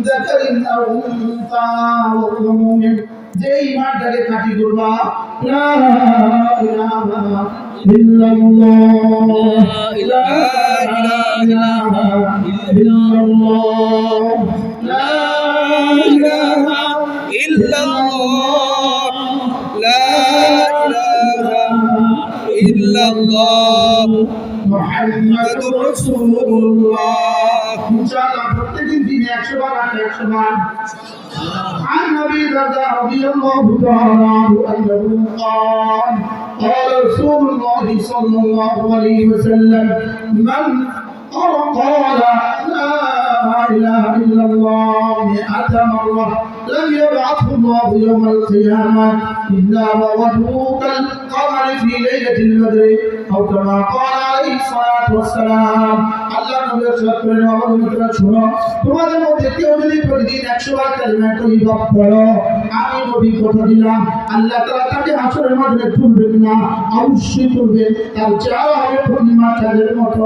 ذكر أو أنثى وهو مؤمن যেই ইমানটাকে খাঁটি করবা লা ইলাহা ইল্লাল্লাহ লা ইলাহা ইল্লাল্লাহ লা ইলাহা ইল্লাল্লাহ লা ইলাহা ইল্লাল্লাহ মুহাম্মাদুর রাসূলুল্লাহ ইনশাআল্লাহ প্রত্যেকদিন দিনে 100 বার আর 100 বার عن ابي الدرداء رضي الله تعالى عنه انه قال قال رسول الله صلى الله عليه وسلم من قال لا اله الا الله 100 مره لم يبعثه الله يوم القيامه الا ووجهه كالقمر في ليله البدر او كما قال عليه الصلاه والسلام আল্লাহ নবী সাল্লাল্লাহু আলাইহি ওয়াসাল্লাম শুনো তোমাদের মধ্যে কেউ যদি প্রতিদিন 100 বার কালিমা তাইয়্যিবা পড়ো আমি নবী কথা দিলাম আল্লাহ তাআলা তাকে হাসরের ময়দানে তুলবেন না অবশ্যই তুলবেন তার চাওয়া হবে পূর্ণিমা চাঁদের মতো